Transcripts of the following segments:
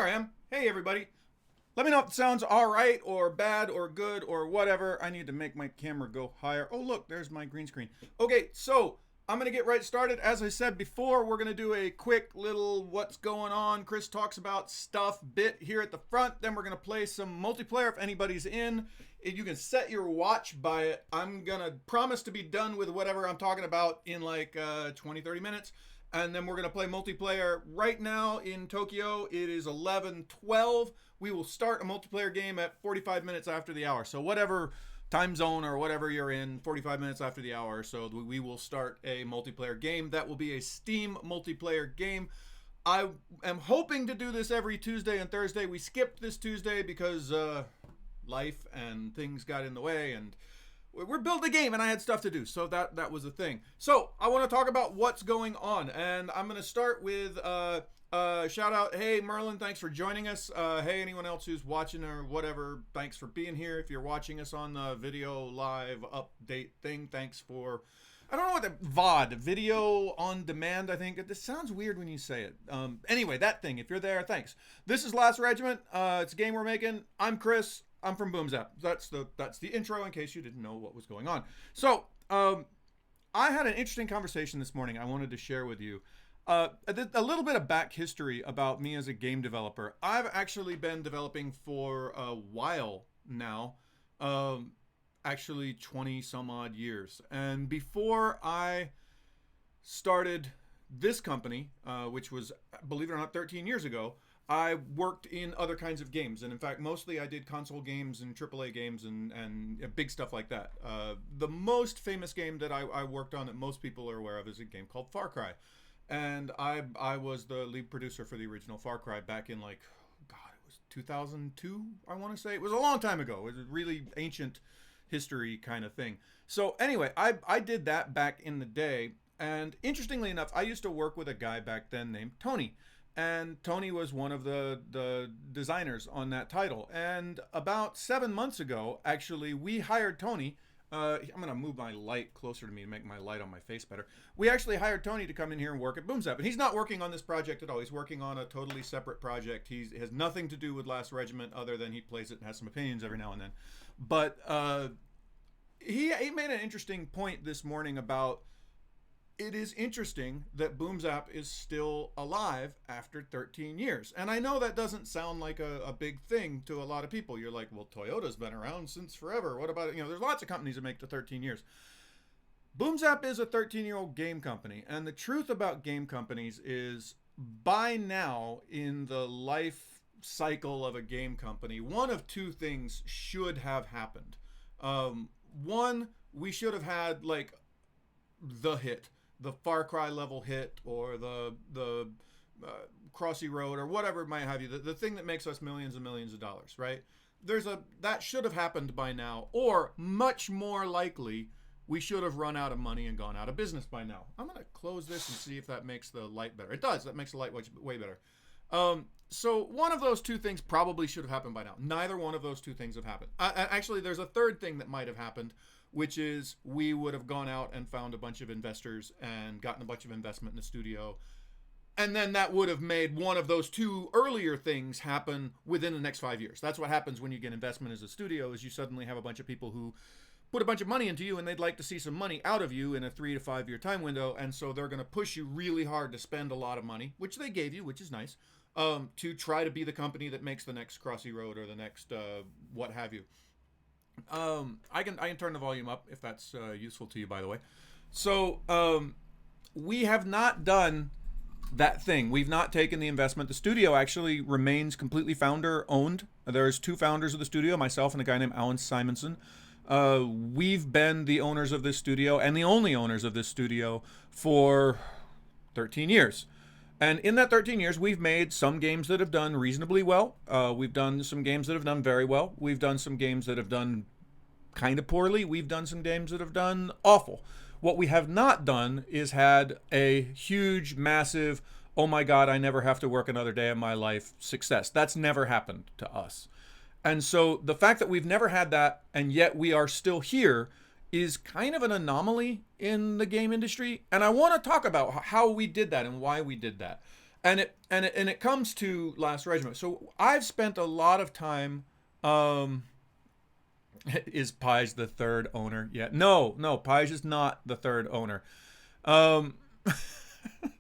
There I am. Hey, everybody. Let me know if it sounds all right or bad or good or whatever. I need to make my camera go higher. Oh, look, there's my green screen. Okay, so I'm going to get right started. As I said before, we're going to do a quick little what's going on. Chris talks about stuff bit here at the front. Then we're going to play some multiplayer if anybody's in. You can set your watch by it. I'm going to promise to be done with whatever I'm talking about in like 20-30 minutes. And then we're going to play multiplayer right now in Tokyo. It is 11:12. We will start a multiplayer game at 45 minutes after the hour. So whatever time zone or whatever you're in, 45 minutes after the hour. So we will start a multiplayer game. That will be a Steam multiplayer game. I am hoping to do this every Tuesday and Thursday. We skipped this Tuesday because life and things got in the way, and we're building a game and I had stuff to do, so that was a thing. So I want to talk about what's going on, and I'm going to start with shout out. Hey Merlin, thanks for joining us. Hey, anyone else who's watching or whatever, thanks for being here. If you're watching us on the video live update thing, thanks for, I don't know what the VOD, video on demand, I think. This sounds weird when you say it. Anyway, that thing, if you're there, thanks. This is Last Regiment. It's a game we're making. I'm Chris. I'm from Boomzap. That's the intro in case you didn't know what was going on. So, I had an interesting conversation this morning I wanted to share with you. A little bit of back history about me as a game developer. I've actually been developing for a while now, actually 20 some odd years. And before I started this company, which was, believe it or not, 13 years ago, I worked in other kinds of games, and in fact, mostly I did console games and AAA games and big stuff like that. The most famous game that I worked on that most people are aware of is a game called Far Cry, and I was the lead producer for the original Far Cry back in, like, God, it was 2002, I want to say. It was a long time ago. It was a really ancient history kind of thing. So anyway, I did that back in the day, and interestingly enough, I used to work with a guy back then named Tony. And Tony was one of the designers on that title. And about 7 months ago, actually, we hired Tony. I'm going to move my light closer to me to make my light on my face better. We actually hired Tony to come in here and work at Boomzap. And he's not working on this project at all. He's working on a totally separate project. He has nothing to do with Last Regiment other than he plays it and has some opinions every now and then. But he made an interesting point this morning about, it is interesting that Boomzap is still alive after 13 years. And I know that doesn't sound like a big thing to a lot of people. You're like, well, Toyota's been around since forever. What about it? You know, there's lots of companies that make the 13 years. Boomzap is a 13-year-old game company. And the truth about game companies is, by now, in the life cycle of a game company, one of two things should have happened. One, we should have had, like, the hit. The Far Cry level hit, or the Crossy Road, or whatever it might have you, the thing that makes us millions and millions of dollars, right? That should have happened by now, or much more likely, we should have run out of money and gone out of business by now. I'm going to close this and see if that makes the light better. It does. That makes the light way better. So one of those two things probably should have happened by now. Neither one of those two things have happened. Actually, there's a third thing that might have happened, which is we would have gone out and found a bunch of investors and gotten a bunch of investment in the studio. And then that would have made one of those two earlier things happen within the next 5 years. That's what happens when you get investment as a studio, is you suddenly have a bunch of people who put a bunch of money into you and they'd like to see some money out of you in a 3 to 5 year time window. And so they're going to push you really hard to spend a lot of money, which they gave you, which is nice, to try to be the company that makes the next Crossy Road or the next what have you. I can turn the volume up if that's useful to you, by the way. So we have not done that thing. We've not taken the investment. The studio actually remains completely founder owned. There's two founders of the studio, myself and a guy named Alan Simonson. We've been the owners of this studio and the only owners of this studio for 13 years. And in that 13 years, we've made some games that have done reasonably well. We've done some games that have done very well. We've done some games that have done kind of poorly. We've done some games that have done awful. What we have not done is had a huge, massive, oh my God, I never have to work another day of my life success. That's never happened to us. And so the fact that we've never had that, and yet we are still here, is kind of an anomaly in the game industry. And I want to talk about how we did that and why we did that. And it comes to Last Regiment. So I've spent a lot of time. Um, is Pige the third owner? Yeah, no, Pige is not the third owner. Um,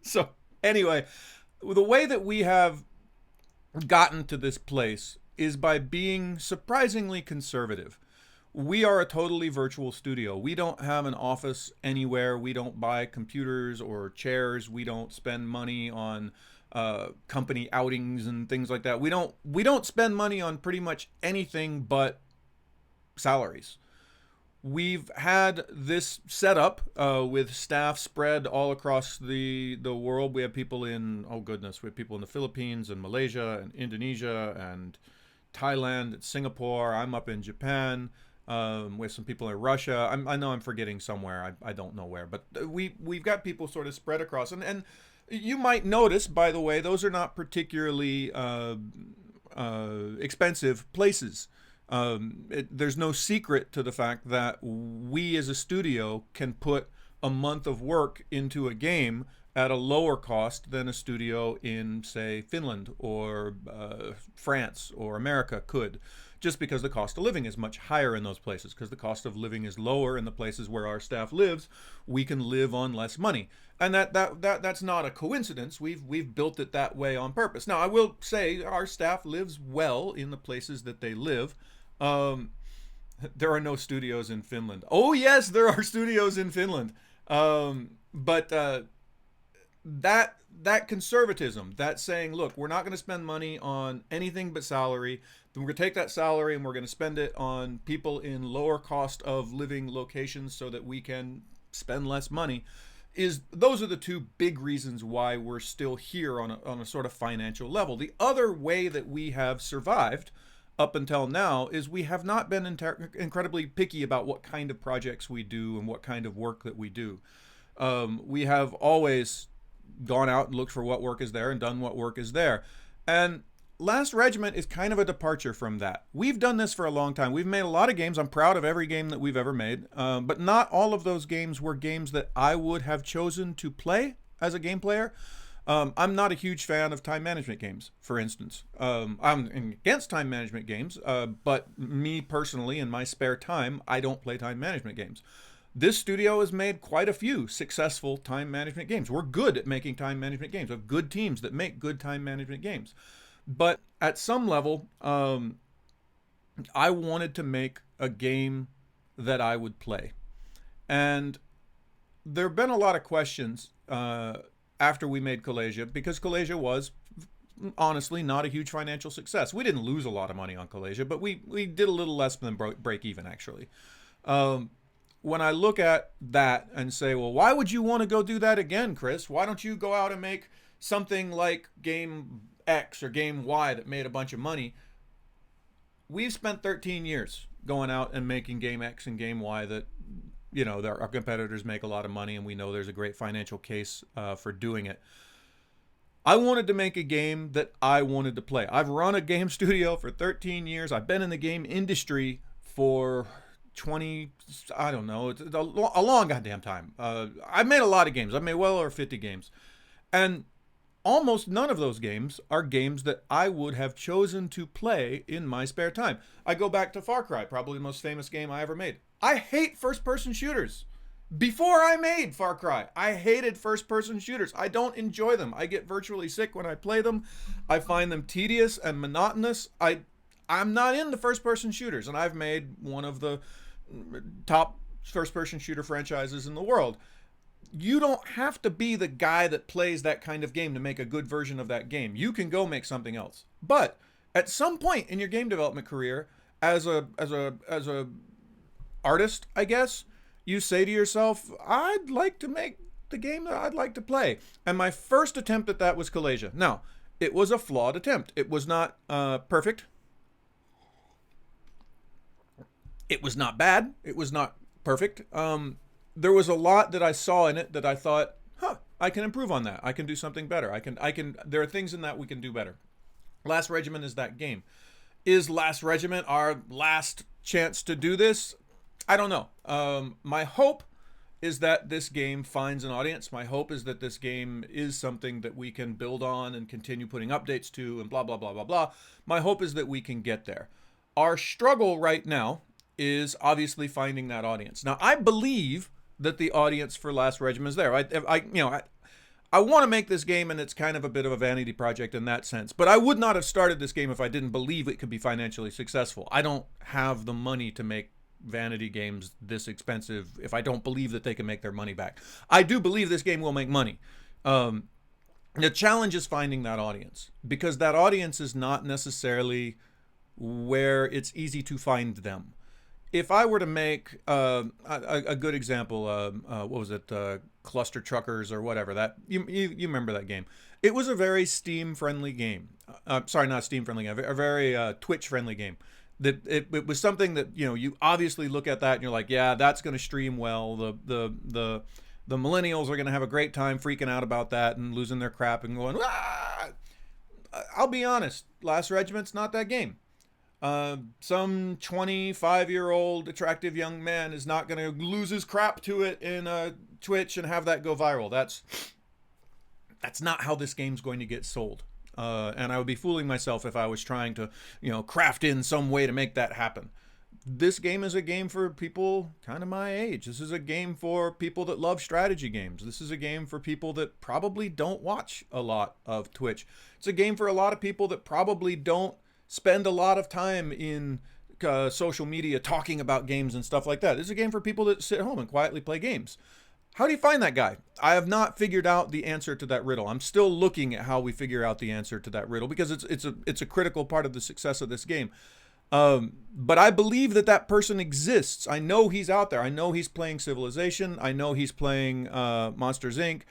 so anyway, the way that we have gotten to this place is by being surprisingly conservative. We are a totally virtual studio. We don't have an office anywhere. We don't buy computers or chairs. We don't spend money on company outings and things like that. We don't spend money on pretty much anything but salaries. We've had this set up with staff spread all across the world. We have people in, oh goodness, we have people in the Philippines and Malaysia and Indonesia and Thailand and Singapore. I'm up in Japan. We have some people in Russia. I know I'm forgetting somewhere. I don't know where, but we've got people sort of spread across. And you might notice, by the way, those are not particularly expensive places. There's no secret to the fact that we as a studio can put a month of work into a game at a lower cost than a studio in, say, Finland or France or America could, just because the cost of living is much higher in those places. Because the cost of living is lower in the places where our staff lives, we can live on less money, and that's not a coincidence. We've built it that way on purpose. Now, I will say our staff lives well in the places that they live. Um, there are no studios in Finland. Oh yes, there are studios in Finland. But that conservatism, that saying, look, we're not going to spend money on anything but salary. Then we're going to take that salary and we're going to spend it on people in lower cost of living locations so that we can spend less money. Those are the two big reasons why we're still here on a sort of financial level. The other way that we have survived up until now is we have not been incredibly picky about what kind of projects we do and what kind of work that we do. We have always gone out and looked for what work is there and done what work is there. And Last Regiment is kind of a departure from that. We've done this for a long time. We've made a lot of games. I'm proud of every game that we've ever made. But not all of those games were games that I would have chosen to play as a game player. I'm not a huge fan of time management games, for instance. I'm against time management games, but me personally, in my spare time, I don't play time management games. This studio has made quite a few successful time management games. We're good at making time management games. We have good teams that make good time management games. But at some level, I wanted to make a game that I would play. And there have been a lot of questions after we made Callasia, because Callasia was honestly not a huge financial success. We didn't lose a lot of money on Callasia, but we did a little less than break even, actually. When I look at that and say, well, why would you want to go do that again, Chris? Why don't you go out and make something like Game X or Game Y that made a bunch of money? We've spent 13 years going out and making Game X and Game Y that, you know, our competitors make a lot of money, and we know there's a great financial case for doing it. I wanted to make a game that I wanted to play. I've run a game studio for 13 years. I've been in the game industry for 20, I don't know, it's a long goddamn time. I've made a lot of games. I've made well over 50 games. And almost none of those games are games that I would have chosen to play in my spare time. I go back to Far Cry, probably the most famous game I ever made. I hate first-person shooters. Before I made Far Cry, I hated first-person shooters. I don't enjoy them. I get virtually sick when I play them. I find them tedious and monotonous. I'm not into first-person shooters, and I've made one of the top first-person shooter franchises in the world. You don't have to be the guy that plays that kind of game to make a good version of that game. You can go make something else. But at some point in your game development career, as a artist, I guess, you say to yourself, I'd like to make the game that I'd like to play. And my first attempt at that was Callasia. Now, it was a flawed attempt. It was not perfect. It was not bad. It was not perfect. There was a lot that I saw in it that I thought, I can improve on that. I can do something better. There are things in that we can do better. Last Regiment is that game. Is Last Regiment our last chance to do this? I don't know. My hope is that this game finds an audience. My hope is that this game is something that we can build on and continue putting updates to and blah, blah, blah, blah, blah. My hope is that we can get there. Our struggle right now is obviously finding that audience. Now, I believe that the audience for Last Regiment is there. I want to make this game, and it's kind of a bit of a vanity project in that sense. But I would not have started this game if I didn't believe it could be financially successful. I don't have the money to make vanity games this expensive if I don't believe that they can make their money back. I do believe this game will make money. The challenge is finding that audience, because that audience is not necessarily where it's easy to find them. If I were to make a good example, what was it, Cluster Truckers or whatever, that you remember that game? It was a very Steam-friendly game. Sorry, not Steam-friendly game, a very Twitch-friendly game. That it was something that, you know, you obviously look at that and you're like, yeah, that's going to stream well. The millennials are going to have a great time freaking out about that and losing their crap and going, ah! I'll be honest, Last Regiment's not that game. Some 25-year-old attractive young man is not going to lose his crap to it in Twitch and have that go viral. That's not how this game's going to get sold. And I would be fooling myself if I was trying to, you know, craft in some way to make that happen. This game is a game for people kind of my age. This is a game for people that love strategy games. This is a game for people that probably don't watch a lot of Twitch. It's a game for a lot of people that probably don't spend a lot of time in social media talking about games and stuff like that. This is a game for people that sit home and quietly play games. How do you find that guy? I have not figured out the answer to that riddle. I'm still looking at how we figure out the answer to that riddle, because it's a critical part of the success of this game. But I believe that person exists. I know he's out there. I know he's playing Civilization. I know he's playing Monsters, Inc.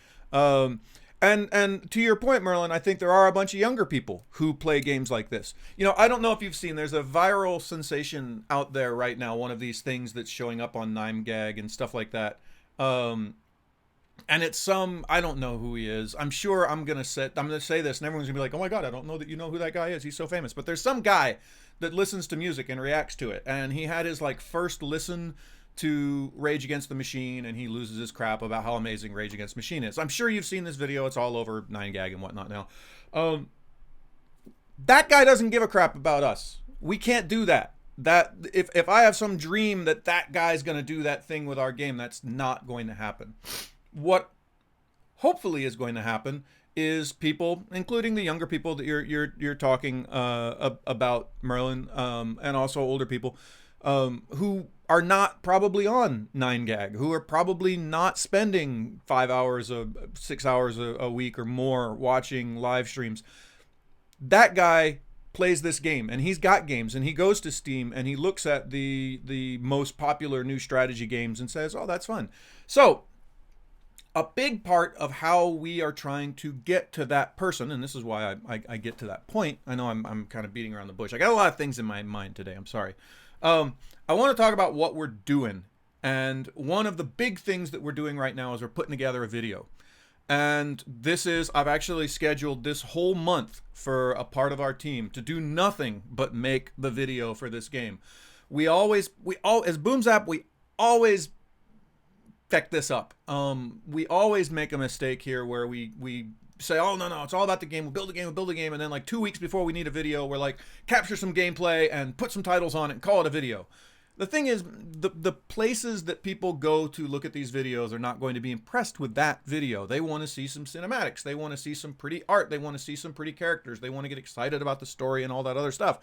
And to your point, Merlin, I think there are a bunch of younger people who play games like this. You know, I don't know if you've seen, there's a viral sensation out there right now, one of these things that's showing up on 9gag and stuff like that. And it's some, I don't know who he is. I'm sure I'm going to say this and everyone's going to be like, oh my God, I don't know that you know who that guy is. He's so famous. But there's some guy that listens to music and reacts to it. And he had his like first listen to Rage Against the Machine, and he loses his crap about how amazing Rage Against the Machine is. I'm sure you've seen this video. It's all over 9gag and whatnot now. That guy doesn't give a crap about us. We can't do that. That if I have some dream that guy's going to do that thing with our game, that's not going to happen. What hopefully is going to happen is people, including the younger people that you're talking about, Merlin, and also older people, who are not probably on 9gag, who are probably not spending 5 hours, 6 hours a week or more watching live streams. That guy plays this game, and he's got games, and he goes to Steam and he looks at the most popular new strategy games and says, oh, that's fun. So a big part of how we are trying to get to that person, and this is why I get to that point. I know I'm kind of beating around the bush. I got a lot of things in my mind today. I'm sorry. I want to talk about what we're doing. And one of the big things that we're doing right now is we're putting together a video. And I've actually scheduled this whole month for a part of our team to do nothing but make the video for this game. As Boomzap, we always feck this up. We always make a mistake here where we say, oh, no, it's all about the game. We'll build a game. And then like 2 weeks before we need a video, we're like, capture some gameplay and put some titles on it and call it a video. The thing is, the places that people go to look at these videos are not going to be impressed with that video. They want to see some cinematics. They want to see some pretty art. They want to see some pretty characters. They want to get excited about the story and all that other stuff.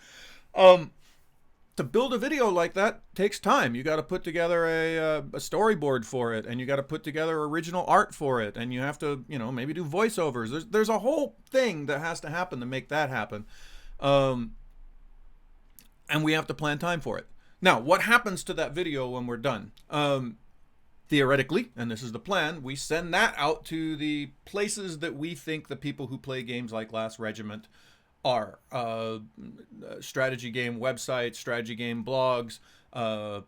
To build a video like that takes time. You got to put together a storyboard for it, and you got to put together original art for it, and you have to, maybe do voiceovers. There's a whole thing that has to happen to make that happen. And we have to plan time for it. Now, what happens to that video when we're done? Theoretically, and this is the plan, we send that out to the places that we think the people who play games like Last Regiment are. Strategy game websites, strategy game blogs,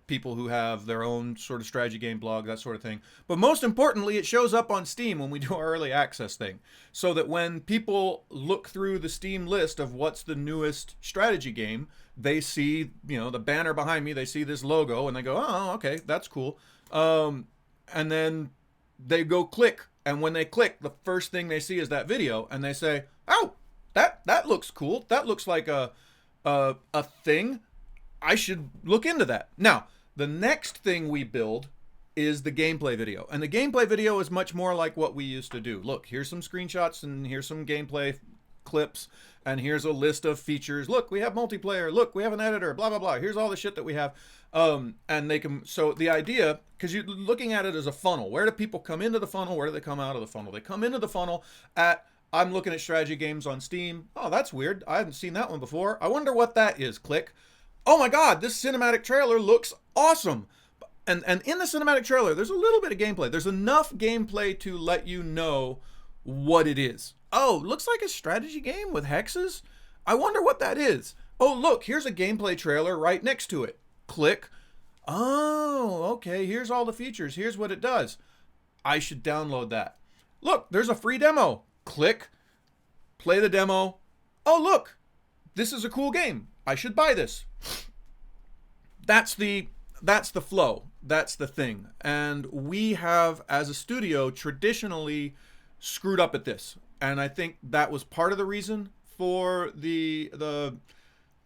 people who have their own sort of strategy game blog, that sort of thing. But most importantly, it shows up on Steam when we do our early access thing, so that when people look through the Steam list of what's the newest strategy game, they see, the banner behind me, they see this logo, and they go, oh, okay, that's cool. And and then they go click, and when they click, the first thing they see is that video, and they say, "Oh, that looks cool. That looks like a thing. I should look into that." Now, the next thing we build is the gameplay video, and the gameplay video is much more like what we used to do. Look, here's some screenshots, and here's some gameplay clips, and here's a list of features. Look, we have multiplayer. Look, we have an editor. Blah blah blah. Here's all the shit that we have. And they can. So the idea, because you're looking at it as a funnel. Where do people come into the funnel? Where do they come out of the funnel? They come into the funnel at, I'm looking at strategy games on Steam. Oh, that's weird. I haven't seen that one before. I wonder what that is. Click. Oh my God, this cinematic trailer looks awesome. And in the cinematic trailer, there's a little bit of gameplay. There's enough gameplay to let you know what it is. Oh, looks like a strategy game with hexes? I wonder what that is. Oh, look, here's a gameplay trailer right next to it. Click. Oh, okay, here's all the features. Here's what it does. I should download that. Look, there's a free demo. Click. Play the demo. Oh, look, this is a cool game. I should buy this. That's the flow. That's the thing. And we have, as a studio, traditionally screwed up at this. And I think that was part of the reason for the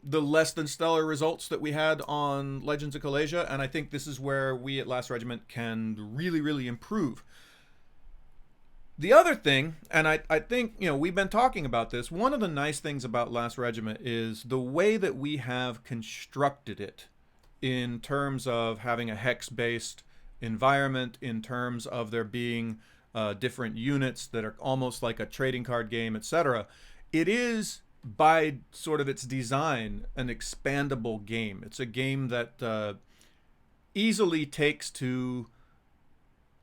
less than stellar results that we had on Legends of Callasia. And I think this is where we at Last Regiment can really, really improve. The other thing, and I think, we've been talking about this, one of the nice things about Last Regiment is the way that we have constructed it in terms of having a hex-based environment, in terms of there being different units that are almost like a trading card game, etc. It is, by sort of its design, an expandable game. It's a game that easily takes to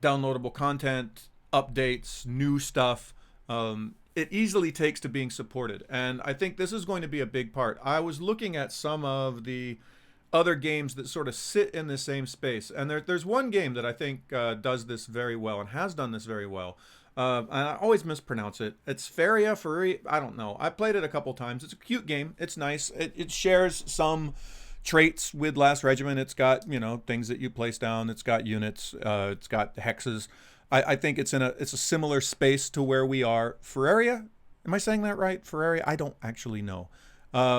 downloadable content, updates, new stuff. It easily takes to being supported. And I think this is going to be a big part. I was looking at some of the other games that sort of sit in the same space. And there's one game that I think does this very well and has done this very well. And I always mispronounce it. It's Feria. I don't know. I played it a couple times. It's a cute game. It's nice. It shares some traits with Last Regiment. It's got, things that you place down. It's got units. It's got hexes. I think it's a similar space to where we are. Feria? Am I saying that right? Feria? I don't actually know.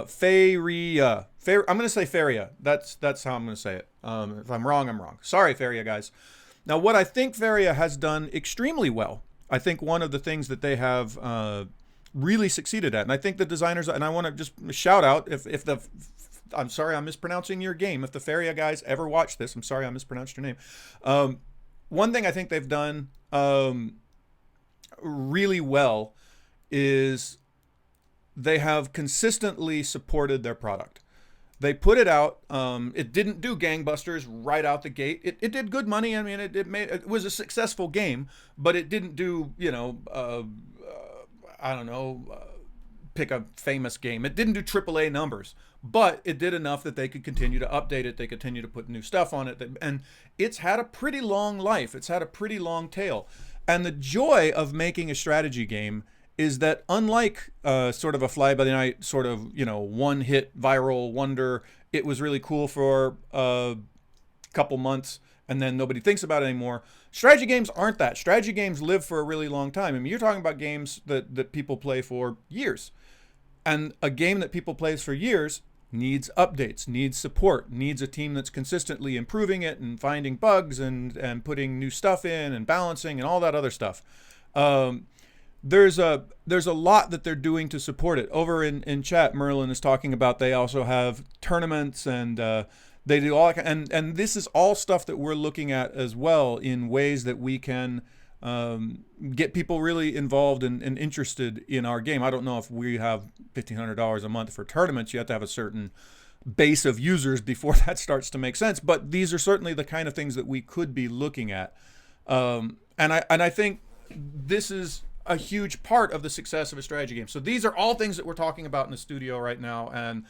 Feria. I'm going to say Feria. That's how I'm going to say it. If I'm wrong, I'm wrong. Sorry, Feria guys. Now, what I think Feria has done extremely well, I think one of the things that they have really succeeded at, and I think the designers, and I want to just shout out, I'm sorry I'm mispronouncing your game. If the Feria guys ever watch this, I'm sorry I mispronounced your name. One thing I think they've done really well is they have consistently supported their product. They put it out. It didn't do gangbusters right out the gate. It did good money. I mean, it was a successful game, but it didn't do, I don't know, pick a famous game. It didn't do AAA numbers, but it did enough that they could continue to update it. They continue to put new stuff on it. And it's had a pretty long life. It's had a pretty long tail. And the joy of making a strategy game is that, unlike sort of a fly-by-the-night sort of, one-hit viral wonder, it was really cool for a couple months and then nobody thinks about it anymore. Strategy games aren't that. Strategy games live for a really long time. I mean, you're talking about games that people play for years. And a game that people play for years needs updates, needs support, needs a team that's consistently improving it and finding bugs and putting new stuff in and balancing and all that other stuff. There's a lot that they're doing to support it. Over in chat, Merlin is talking about they also have tournaments and they do all, and this is all stuff that we're looking at as well in ways that we can get people really involved and interested in our game. I don't know if we have $1,500 a month for tournaments. You have to have a certain base of users before that starts to make sense. But these are certainly the kind of things that we could be looking at. And I think this is a huge part of the success of a strategy game. So these are all things that we're talking about in the studio right now. And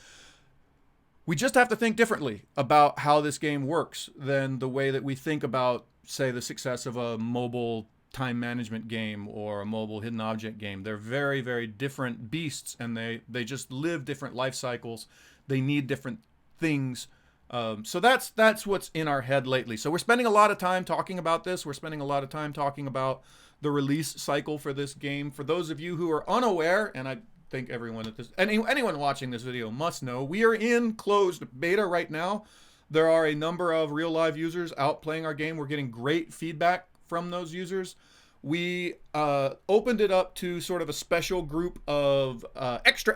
we just have to think differently about how this game works than the way that we think about, say, the success of a mobile time management game or a mobile hidden object game. They're very, very different beasts, and they just live different life cycles. They need different things So that's what's in our head lately. So we're spending a lot of time talking about this. We're spending a lot of time talking about the release cycle for this game. For those of you who are unaware, and I think everyone at anyone watching this video must know, we are in closed beta right now. There are a number of real live users out playing our game. We're getting great feedback from those users. We opened it up to sort of a special group of extra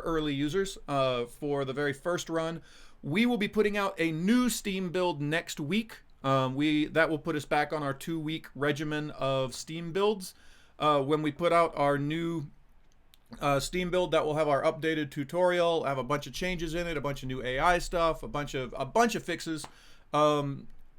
early users for the very first run. We will be putting out a new Steam build next week. That will put us back on our 2-week regimen of Steam builds. When we put out our new Steam build, that will have our updated tutorial, have a bunch of changes in it, a bunch of new AI stuff, a bunch of fixes.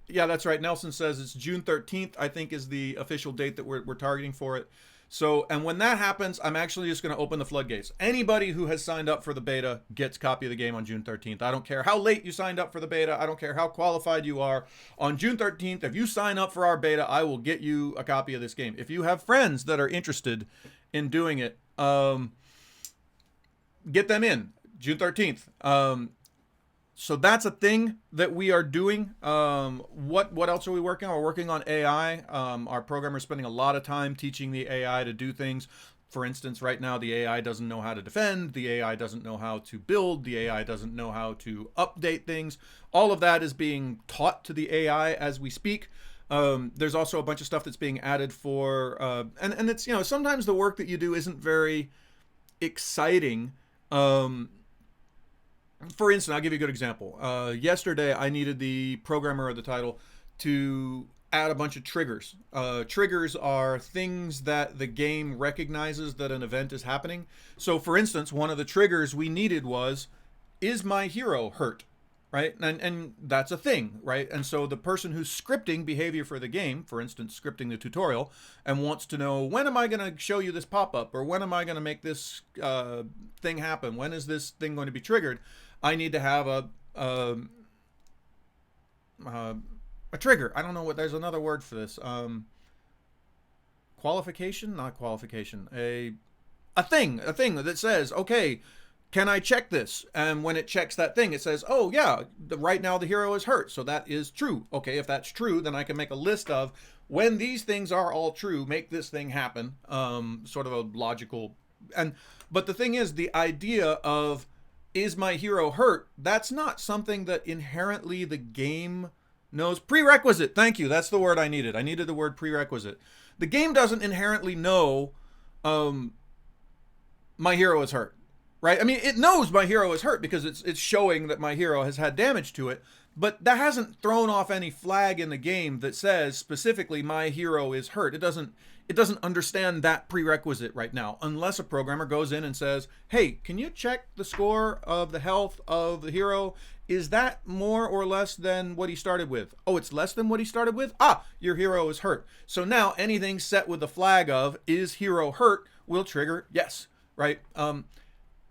Yeah, that's right. Nelson says it's June 13th, I think, is the official date that we're targeting for it. So, and when that happens, I'm actually just going to open the floodgates. Anybody who has signed up for the beta gets a copy of the game on June 13th. I don't care how late you signed up for the beta. I don't care how qualified you are. On June 13th, if you sign up for our beta, I will get you a copy of this game. If you have friends that are interested in doing it, get them in June 13th. So that's a thing that we are doing. What else are we working on? We're working on AI. Our programmer is spending a lot of time teaching the AI to do things. For instance, right now the AI doesn't know how to defend. The AI doesn't know how to build. The AI doesn't know how to update things. All of that is being taught to the AI as we speak. There's also a bunch of stuff that's being added for, and it's, sometimes the work that you do isn't very exciting. For instance, I'll give you a good example. Yesterday, I needed the programmer of the title to add a bunch of triggers. Triggers are things that the game recognizes that an event is happening. So, for instance, one of the triggers we needed was, is my hero hurt? Right? And that's a thing, right? And so the person who's scripting behavior for the game, for instance, scripting the tutorial, and wants to know, when am I going to show you this pop-up? Or when am I going to make this thing happen? When is this thing going to be triggered? I need to have a trigger. I don't know what, there's another word for this. Qualification? Not qualification. A thing that says, okay, can I check this? And when it checks that thing, it says, oh yeah, right now the hero is hurt. So that is true. Okay, if that's true, then I can make a list of, when these things are all true, make this thing happen. Sort of a logical, but the thing is, the idea of, is my hero hurt? That's not something that inherently the game knows. Prerequisite. Thank you. That's the word I needed. I needed the word prerequisite. The game doesn't inherently know my hero is hurt, right? I mean, it knows my hero is hurt because it's showing that my hero has had damage to it, but that hasn't thrown off any flag in the game that says specifically my hero is hurt. It doesn't understand that prerequisite right now, unless a programmer goes in and says, hey, can you check the score of the health of the hero? Is that more or less than what he started with? Oh, it's less than what he started with? Ah, your hero is hurt. So now anything set with the flag of, is hero hurt, will trigger yes, right?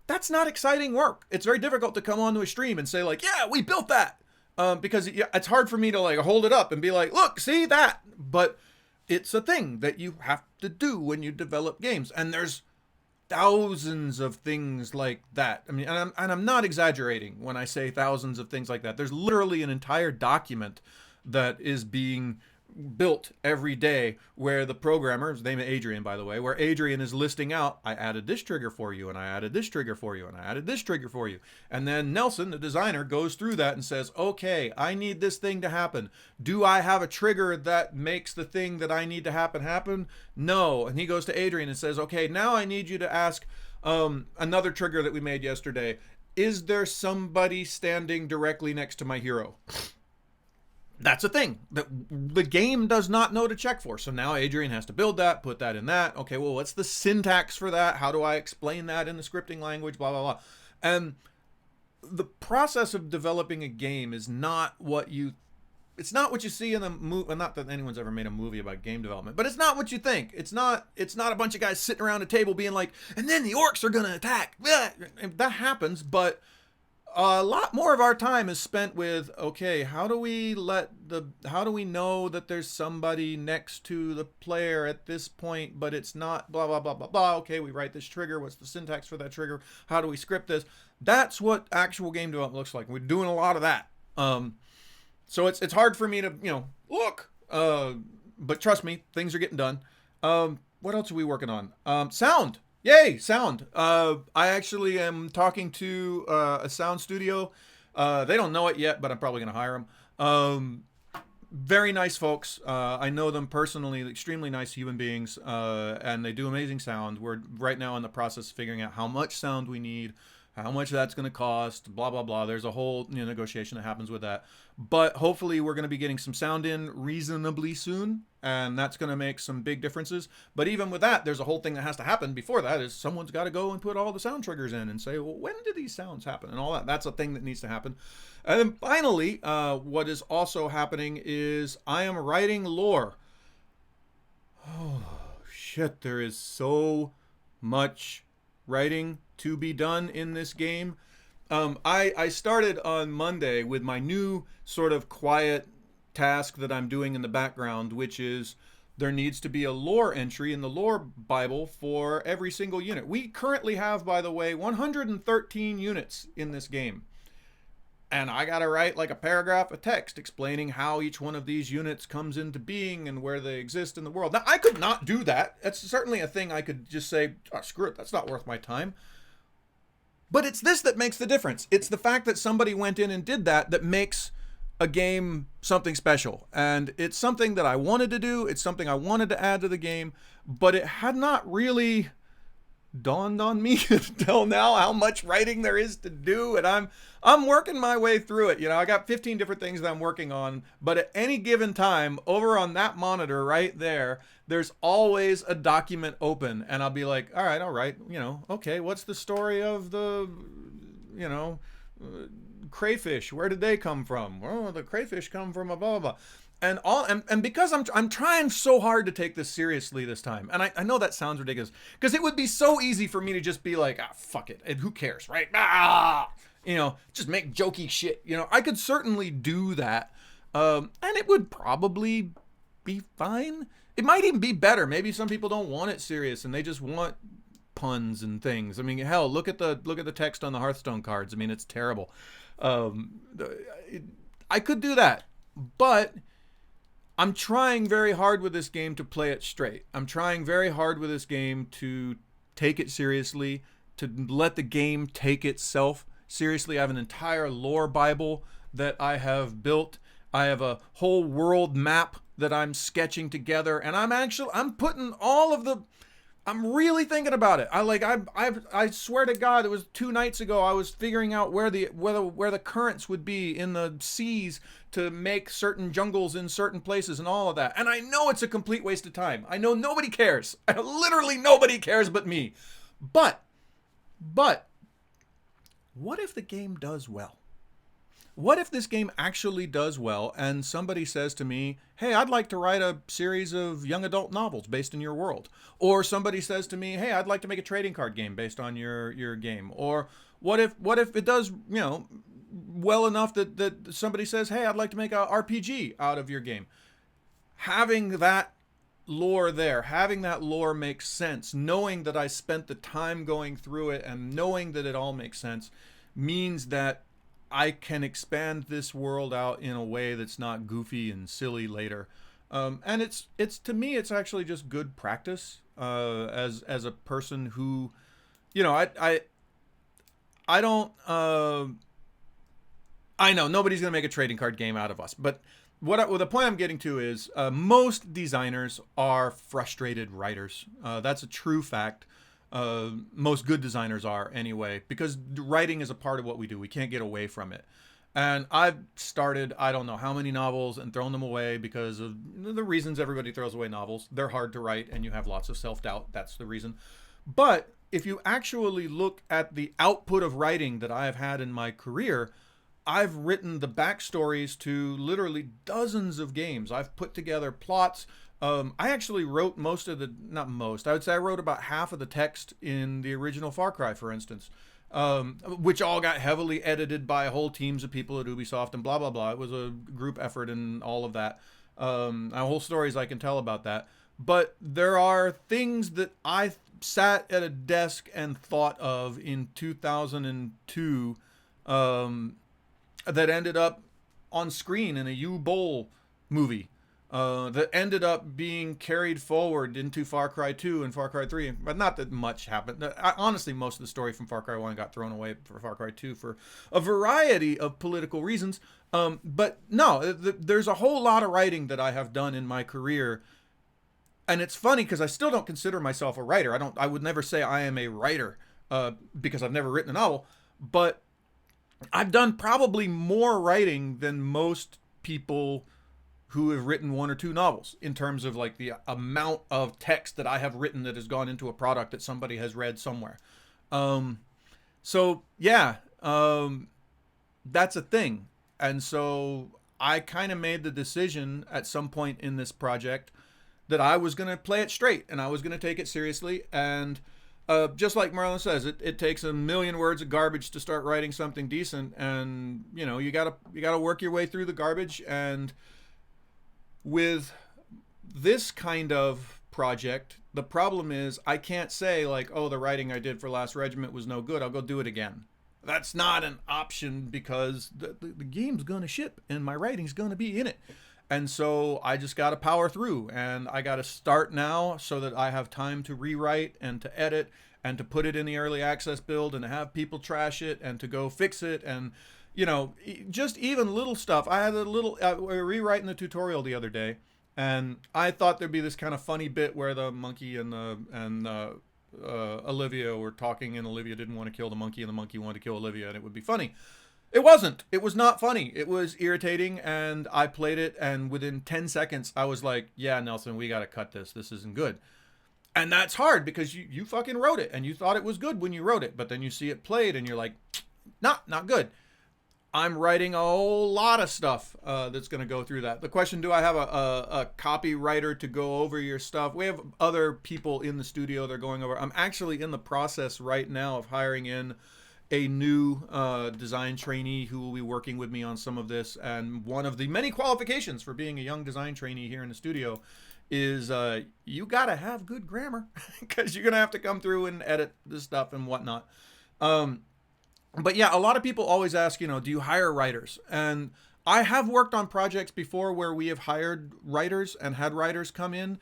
That's not exciting work. It's very difficult to come onto a stream and say like, yeah, we built that. Because it's hard for me to like hold it up and be like, look, see that? But it's a thing that you have to do when you develop games. And there's thousands of things like that. I mean, and I'm not exaggerating when I say thousands of things like that. There's literally an entire document that is being built every day where the programmer, his name is Adrian, by the way, where Adrian is listing out, I added this trigger for you, and I added this trigger for you, and I added this trigger for you. And then Nelson, the designer, goes through that and says, okay, I need this thing to happen. Do I have a trigger that makes the thing that I need to happen? No. And he goes to Adrian and says, okay, now I need you to ask another trigger that we made yesterday. Is there somebody standing directly next to my hero? That's a thing that the game does not know to check for. So now Adrian has to build that, put that in that. Okay, well, what's the syntax for that? How do I explain that in the scripting language? Blah, blah, blah. And the process of developing a game is not what you... It's not what you see in the movie. Not that anyone's ever made a movie about game development, but it's not what you think. It's not a bunch of guys sitting around a table being like, and then the orcs are going to attack. That happens, but a lot more of our time is spent with, okay, how do we know that there's somebody next to the player at this point, but it's not blah, blah, blah, blah, blah. Okay, we write this trigger. What's the syntax for that trigger? How do we script this? That's what actual game development looks like. We're doing a lot of that. So it's hard for me to look. But trust me, things are getting done. What else are we working on? Sound. Yay, sound. I actually am talking to a sound studio. They don't know it yet, but I'm probably going to hire them. Very nice folks. I know them personally, extremely nice human beings, and they do amazing sound. We're right now in the process of figuring out how much sound we need, how much that's going to cost, blah, blah, blah. There's a whole negotiation that happens with that. But hopefully we're going to be getting some sound in reasonably soon, and that's going to make some big differences. But even with that, there's a whole thing that has to happen before that is someone's got to go and put all the sound triggers in and say, well, when did these sounds happen? And all that. That's a thing that needs to happen. And then finally, what is also happening is I am writing lore. Oh, shit. There is so much writing to be done in this game. I started on Monday with my new sort of quiet task that I'm doing in the background, which is there needs to be a lore entry in the lore Bible for every single unit. We currently have, by the way, 113 units in this game. And I got to write like a paragraph of text explaining how each one of these units comes into being and where they exist in the world. Now, I could not do that. That's certainly a thing I could just say, oh, screw it, that's not worth my time. But it's this that makes the difference. It's the fact that somebody went in and did that that makes a game something special. And it's something that I wanted to do. It's something I wanted to add to the game. But it had not really dawned on me until now how much writing there is to do, and I'm working my way through it. I got 15 different things that I'm working on, but at any given time over on that monitor right there's always a document open, and I'll be like, all right, okay, what's the story of the crayfish? Where did they come from? Well, the crayfish come from a blah blah blah. And because I'm trying so hard to take this seriously this time, and I know that sounds ridiculous, because it would be so easy for me to just be like, fuck it, and who cares, right? Just make jokey shit. I could certainly do that, and it would probably be fine. It might even be better. Maybe some people don't want it serious and they just want puns and things. I mean, hell, look at the text on the Hearthstone cards. I mean, it's terrible. I could do that, but I'm trying very hard with this game to play it straight. I'm trying very hard with this game to take it seriously, to let the game take itself seriously. I have an entire lore Bible that I have built. I have a whole world map that I'm sketching together, and I'm putting all of the I'm really thinking about it. I swear to God, it was 2 nights ago. I was figuring out where the currents would be in the seas to make certain jungles in certain places and all of that. And I know it's a complete waste of time. I know nobody cares. Literally nobody cares but me. But what if the game does well? What if this game actually does well and somebody says to me, hey, I'd like to write a series of young adult novels based in your world? Or somebody says to me, hey, I'd like to make a trading card game based on your game? Or what if it does, well enough that somebody says, hey, I'd like to make a RPG out of your game? Having that lore there, having that lore make sense, knowing that I spent the time going through it and knowing that it all makes sense means that I can expand this world out in a way that's not goofy and silly later. And it's to me, it's actually just good practice as a person who, I don't, I know nobody's going to make a trading card game out of us, but the point I'm getting to is most designers are frustrated writers. That's a true fact. Most good designers are anyway, because writing is a part of what we do. We can't get away from it. And I've started, I don't know how many novels and thrown them away because of the reasons everybody throws away novels. They're hard to write and you have lots of self-doubt. That's the reason. But if you actually look at the output of writing that I have had in my career, I've written the backstories to literally dozens of games. I've put together plots. I actually wrote not most, I would say I wrote about half of the text in the original Far Cry, for instance, which all got heavily edited by whole teams of people at Ubisoft and blah, blah, blah. It was a group effort and all of that. Whole stories I can tell about that. But there are things that I sat at a desk and thought of in 2002 that ended up on screen in a U-Bowl movie that ended up being carried forward into Far Cry 2 and Far Cry 3. But not that much happened. Honestly, most of the story from Far Cry 1 got thrown away for Far Cry 2 for a variety of political reasons. But no, there's a whole lot of writing that I have done in my career. And it's funny because I still don't consider myself a writer. I would never say I am a writer because I've never written a novel. But I've done probably more writing than most people who have written 1 or 2 novels in terms of like the amount of text that I have written that has gone into a product that somebody has read somewhere. So yeah, that's a thing. And so I kind of made the decision at some point in this project that I was going to play it straight and I was going to take it seriously. And just like Marlon says, it takes a million words of garbage to start writing something decent. And you know, you gotta work your way through the garbage. And with this kind of project, the problem is I can't say like, oh, the writing I did for Last Regiment was no good, I'll go do it again. That's not an option because the game's gonna ship and my writing's gonna be in it. And so I just got to power through, and I got to start now so that I have time to rewrite and to edit and to put it in the early access build and to have people trash it and to go fix it. And, you know, just even little stuff. I had a little rewriting the tutorial the other day, and I thought there'd be this kind of funny bit where the monkey and Olivia were talking, and Olivia didn't want to kill the monkey and the monkey wanted to kill Olivia, and it would be funny. It wasn't. It was not funny. It was irritating, and I played it, and within 10 seconds, I was like, yeah, Nelson, we got to cut this. This isn't good. And that's hard because you fucking wrote it, and you thought it was good when you wrote it, but then you see it played, and you're like, not good. I'm writing a whole lot of stuff that's going to go through that. The question, do I have a copywriter to go over your stuff? We have other people in the studio that are going over. I'm actually in the process right now of hiring in a new design trainee who will be working with me on some of this. And one of the many qualifications for being a young design trainee here in the studio is you got to have good grammar because you're going to have to come through and edit this stuff and whatnot. But yeah, a lot of people always ask, you know, do you hire writers? And I have worked on projects before where we have hired writers and had writers come in.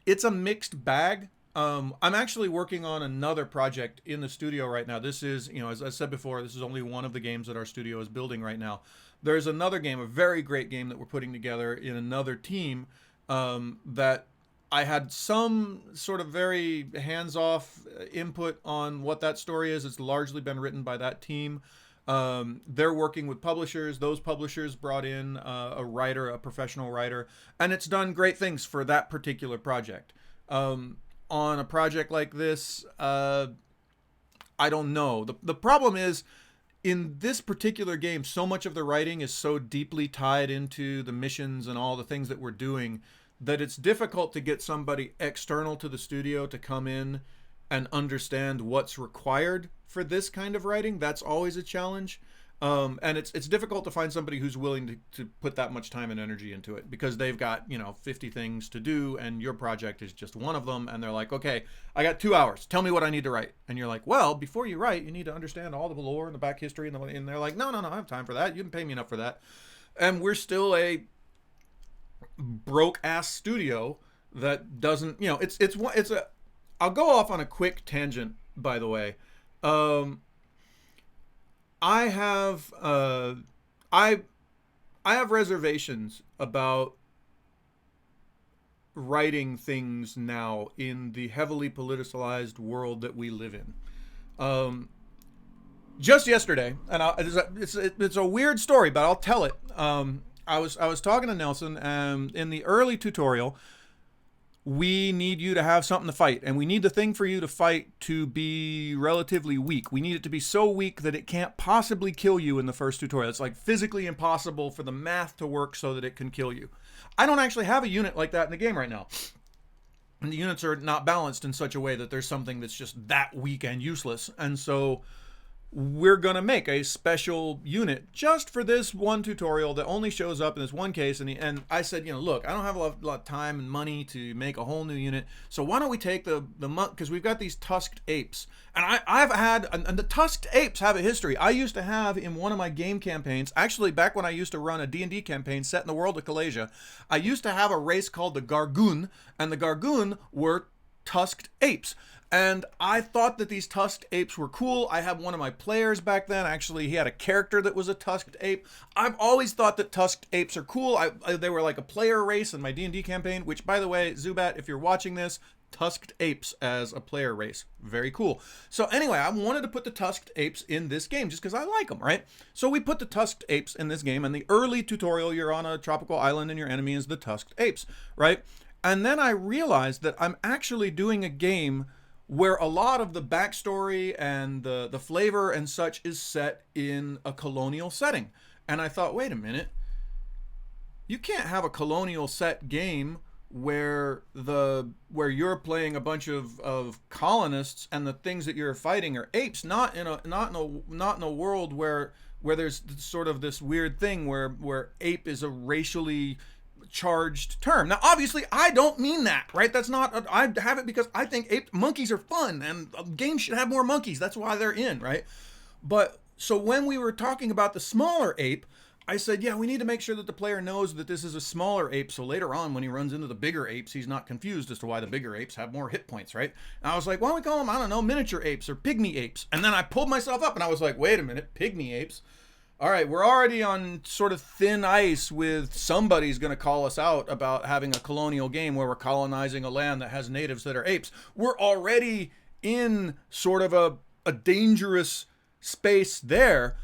It's a mixed bag. I'm actually working on another project in the studio right now. This is, you know, as I said before, this is only one of the games that our studio is building right now. There's another game, a very great game that we're putting together in another team that I had some sort of very hands-off input on what that story is. It's largely been written by that team. They're working with publishers. Those publishers brought in a writer, a professional writer, and it's done great things for that particular project. On a project like this, I don't know. The problem is, in this particular game, so much of the writing is so deeply tied into the missions and all the things that we're doing that it's difficult to get somebody external to the studio to come in and understand what's required for this kind of writing. That's always a challenge. And it's difficult to find somebody who's willing to put that much time and energy into it because they've got, you know, 50 things to do and your project is just one of them. And they're like, okay, I got 2 hours. Tell me what I need to write. And you're like, well, before you write, you need to understand all the lore and the back history. And they're like, no, I have time for that. You didn't pay me enough for that. And we're still a broke ass studio that doesn't, you know, I'll go off on a quick tangent, by the way. I have reservations about writing things now in the heavily politicized world that we live in. Just yesterday, and it's a weird story, but I'll tell it. I was talking to Nelson, and in the early tutorial, we need you to have something to fight, and we need the thing for you to fight to be relatively weak. We need it to be so weak that it can't possibly kill you in the first tutorial. It's like physically impossible for the math to work so that it can kill you. I don't actually have a unit like that in the game right now. And the units are not balanced in such a way that there's something that's just that weak and useless. And so we're gonna make a special unit just for this one tutorial that only shows up in this one case. And I said, look, I don't have a lot of time and money to make a whole new unit, so why don't we take the monk, because we've got these tusked apes, and I've had, and the tusked apes have a history. I used to have in one of my game campaigns, actually back when I used to run a D&D campaign set in the world of Callasia, I used to have a race called the Gargoon, and the Gargoon were tusked apes. And I thought that these tusked apes were cool. I had one of my players back then. Actually, he had a character that was a tusked ape. I've always thought that tusked apes are cool. They were like a player race in my D&D campaign, which, by the way, Zubat, if you're watching this, tusked apes as a player race. Very cool. So anyway, I wanted to put the tusked apes in this game just because I like them, right? So we put the tusked apes in this game. And the early tutorial, you're on a tropical island and your enemy is the tusked apes, right? And then I realized that I'm actually doing a game where a lot of the backstory and the flavor and such is set in a colonial setting. And I thought, wait a minute, you can't have a colonial set game where you're playing a bunch of colonists and the things that you're fighting are apes, not in a world where there's sort of this weird thing where ape is a racially charged term. Now, obviously, I don't mean that, right? That's not, I have it because I think monkeys are fun and games should have more monkeys. That's why they're in, right? But so when we were talking about the smaller ape, I said, yeah, we need to make sure that the player knows that this is a smaller ape, so later on when he runs into the bigger apes, he's not confused as to why the bigger apes have more hit points, right? And I was like, why don't we call them, I don't know, miniature apes or pygmy apes? And then I pulled myself up and I was like, wait a minute, pygmy apes? All right, we're already on sort of thin ice with somebody's going to call us out about having a colonial game where we're colonizing a land that has natives that are apes. We're already in sort of a dangerous space there.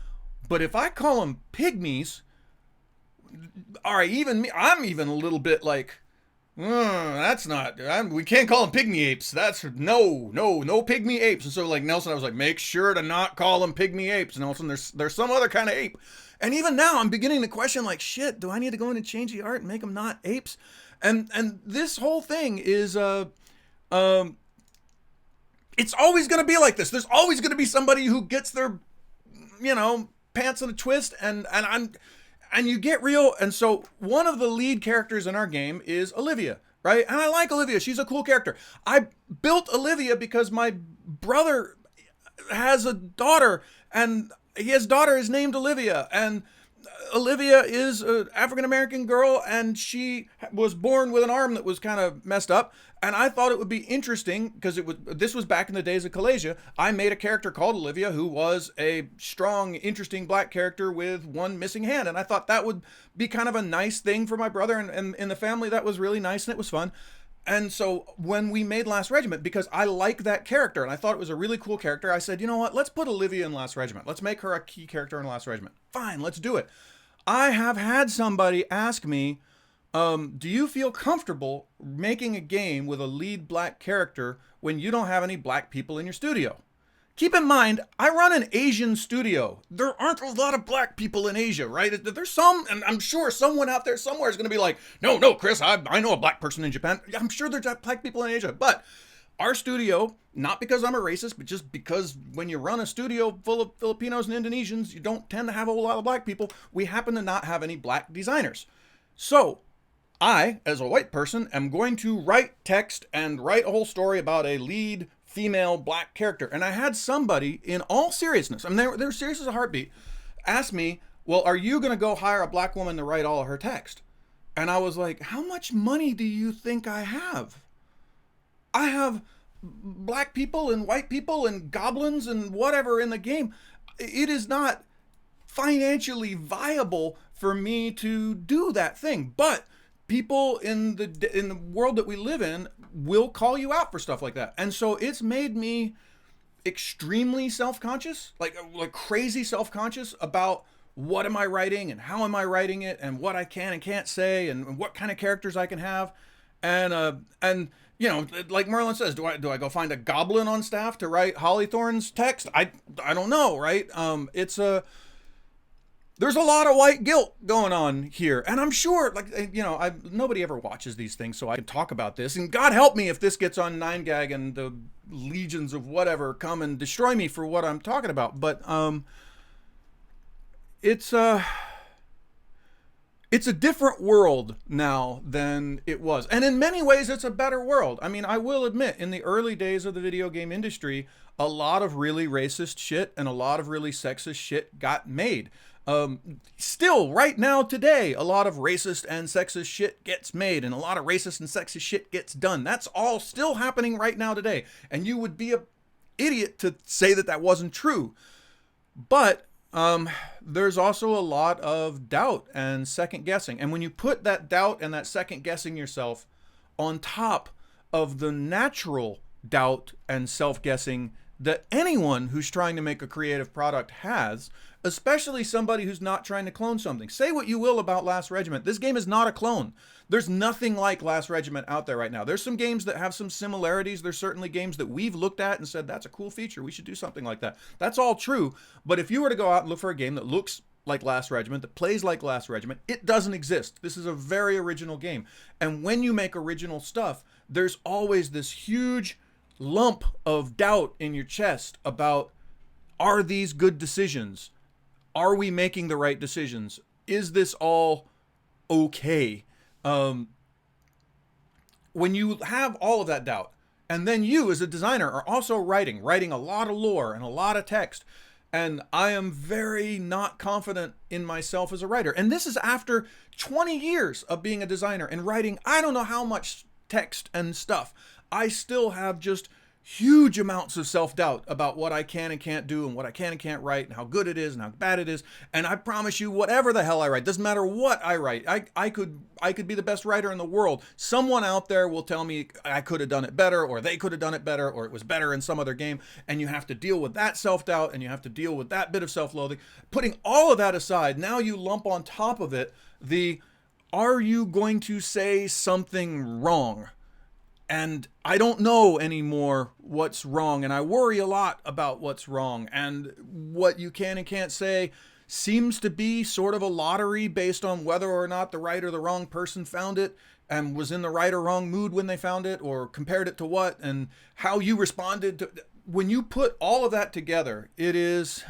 But if I call them pygmies, all right, even me, I'm even a little bit like, that's not, we can't call them pygmy apes. That's no pygmy apes. And so like Nelson, I was like, make sure to not call them pygmy apes. And Nelson, there's some other kind of ape. And even now I'm beginning to question like, shit, do I need to go in and change the art and make them not apes? And this whole thing is, it's always going to be like this. There's always going to be somebody who gets their, pants in a twist and you get real. And so one of the lead characters in our game is Olivia, right? And I like Olivia. She's a cool character. I built Olivia because my brother has a daughter and his daughter is named Olivia. And Olivia is an African-American girl and she was born with an arm that was kind of messed up. And I thought it would be interesting because this was back in the days of Callasia. I made a character called Olivia who was a strong, interesting black character with one missing hand. And I thought that would be kind of a nice thing for my brother and in the family. That was really nice and it was fun. And so when we made Last Regiment, because I like that character and I thought it was a really cool character, I said, you know what, let's put Olivia in Last Regiment. Let's make her a key character in Last Regiment. Fine, let's do it. I have had somebody ask me, do you feel comfortable making a game with a lead black character when you don't have any black people in your studio? Keep in mind, I run an Asian studio. There aren't a lot of black people in Asia, right? There's some, and I'm sure someone out there somewhere is going to be like, no, Chris, I know a black person in Japan. I'm sure there's black people in Asia, but our studio, not because I'm a racist, but just because when you run a studio full of Filipinos and Indonesians, you don't tend to have a whole lot of black people. We happen to not have any black designers. So I, as a white person, am going to write text and write a whole story about a lead female black character. And I had somebody, in all seriousness, I mean, they're serious as a heartbeat, ask me, well, are you going to go hire a black woman to write all of her text? And I was like, how much money do you think I have? I have black people and white people and goblins and whatever in the game. It is not financially viable for me to do that thing. But people in the world that we live in will call you out for stuff like that. And so it's made me extremely self-conscious, like crazy self-conscious about what am I writing and how am I writing it and what I can and can't say and what kind of characters I can have. And like Merlin says, do I go find a goblin on staff to write Hollythorn's text? I don't know, right? there's a lot of white guilt going on here. And I'm sure, like, you know, nobody ever watches these things, so I can talk about this. And God help me if this gets on 9gag and the legions of whatever come and destroy me for what I'm talking about. But it's a different world now than it was. And in many ways, it's a better world. I mean, I will admit, in the early days of the video game industry, a lot of really racist shit and a lot of really sexist shit got made. Still, right now, today, a lot of racist and sexist shit gets made and a lot of racist and sexist shit gets done. That's all still happening right now today. And you would be an idiot to say that that wasn't true. But there's also a lot of doubt and second guessing. And when you put that doubt and that second guessing yourself on top of the natural doubt and self-guessing that anyone who's trying to make a creative product has, especially somebody who's not trying to clone something. Say what you will about Last Regiment. This game is not a clone. There's nothing like Last Regiment out there right now. There's some games that have some similarities. There's certainly games that we've looked at and said, that's a cool feature. We should do something like that. That's all true. But if you were to go out and look for a game that looks like Last Regiment, that plays like Last Regiment, it doesn't exist. This is a very original game. And when you make original stuff, there's always this huge lump of doubt in your chest about, are these good decisions? Are we making the right decisions? Is this all okay? When you have all of that doubt, and then you as a designer are also writing a lot of lore and a lot of text, and I am very not confident in myself as a writer. And this is after 20 years of being a designer and writing I don't know how much text and stuff. I still have just huge amounts of self-doubt about what I can and can't do and what I can and can't write and how good it is and how bad it is. And I promise you, whatever the hell I write, doesn't matter what I write, I could be the best writer in the world. Someone out there will tell me I could have done it better, or they could have done it better, or it was better in some other game. And you have to deal with that self-doubt, and you have to deal with that bit of self-loathing. Putting all of that aside, now you lump on top of it are you going to say something wrong? And I don't know anymore what's wrong, and I worry a lot about what's wrong. And what you can and can't say seems to be sort of a lottery based on whether or not the right or the wrong person found it and was in the right or wrong mood when they found it, or compared it to what, and how you responded to. When you put all of that together, it is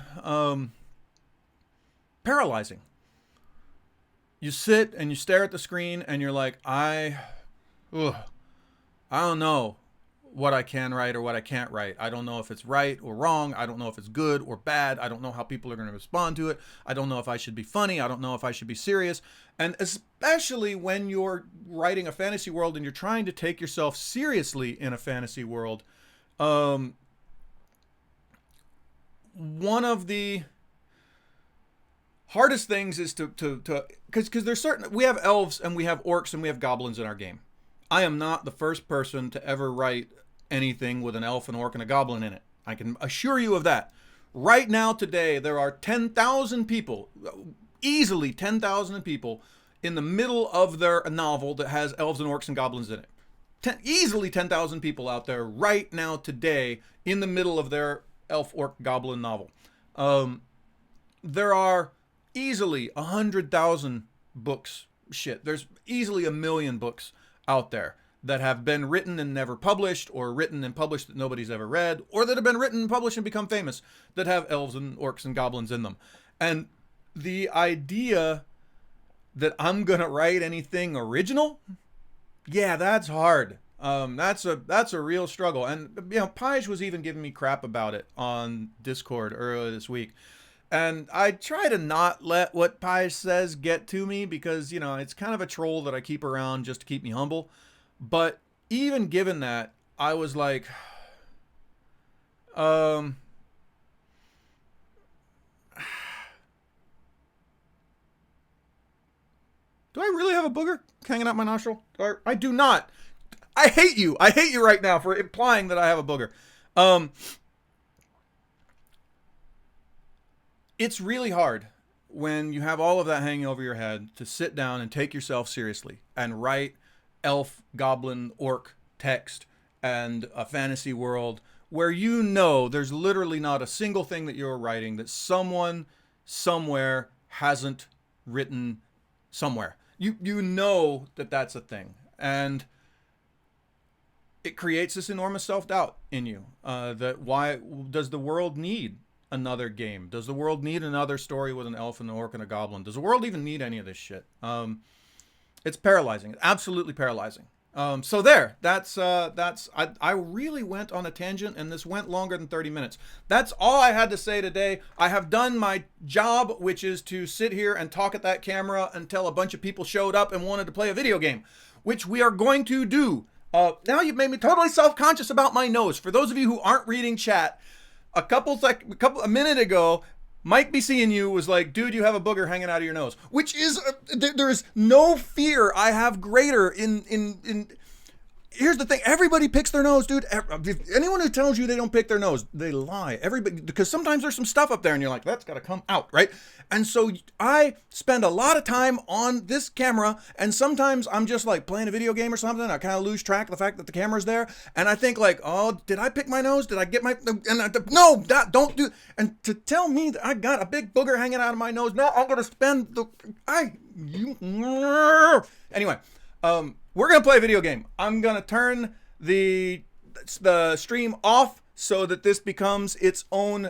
paralyzing. You sit and you stare at the screen and you're like, I don't know what I can write or what I can't write. I don't know if it's right or wrong. I don't know if it's good or bad. I don't know how people are going to respond to it. I don't know if I should be funny. I don't know if I should be serious. And especially when you're writing a fantasy world and you're trying to take yourself seriously in a fantasy world, one of the hardest things is because there's we have elves and we have orcs and we have goblins in our game. I am not the first person to ever write anything with an elf, an orc, and a goblin in it. I can assure you of that. Right now, today, there are 10,000 people, easily 10,000 people, in the middle of their novel that has elves and orcs and goblins in it. Easily 10,000 people out there right now, today, in the middle of their elf, orc, goblin novel. There are easily 100,000 books. There's easily 1 million books out there that have been written and never published, or written and published that nobody's ever read, or that have been written and published and become famous that have elves and orcs and goblins in them. And the idea that I'm gonna write anything original, yeah, that's hard. That's a real struggle. And Pige was even giving me crap about it on Discord earlier this week. And I try to not let what Pige says get to me because, it's kind of a troll that I keep around just to keep me humble. But even given that, I was like, do I really have a booger hanging out my nostril? I do not. I hate you. I hate you right now for implying that I have a booger. It's really hard when you have all of that hanging over your head to sit down and take yourself seriously and write elf, goblin, orc text and a fantasy world where there's literally not a single thing that you're writing that someone somewhere hasn't written somewhere. You know that that's a thing, and it creates this enormous self-doubt in you. That why does the world need another game? Does the world need another story with an elf and an orc and a goblin? Does the world even need any of this shit? It's paralyzing. It's absolutely paralyzing. So there, I really went on a tangent, and this went longer than 30 minutes. That's all I had to say today. I have done my job, which is to sit here and talk at that camera until a bunch of people showed up and wanted to play a video game, which we are going to do. Now you've made me totally self-conscious about my nose. For those of you who aren't reading chat, a minute ago, Mike be seeing you was like, dude, you have a booger hanging out of your nose, which is, there is no fear I have greater in. Here's the thing. Everybody picks their nose, dude. Anyone who tells you they don't pick their nose, they lie. Everybody, because sometimes there's some stuff up there and you're like, that's got to come out, right? And so I spend a lot of time on this camera, and sometimes I'm just like playing a video game or something. I kind of lose track of the fact that the camera's there, and I think like, oh, did I pick my nose? Did I get my, no, don't do, and to tell me that I got a big booger hanging out of my nose, now I'm going to spend anyway, we're going to play a video game. I'm going to turn the stream off so that this becomes its own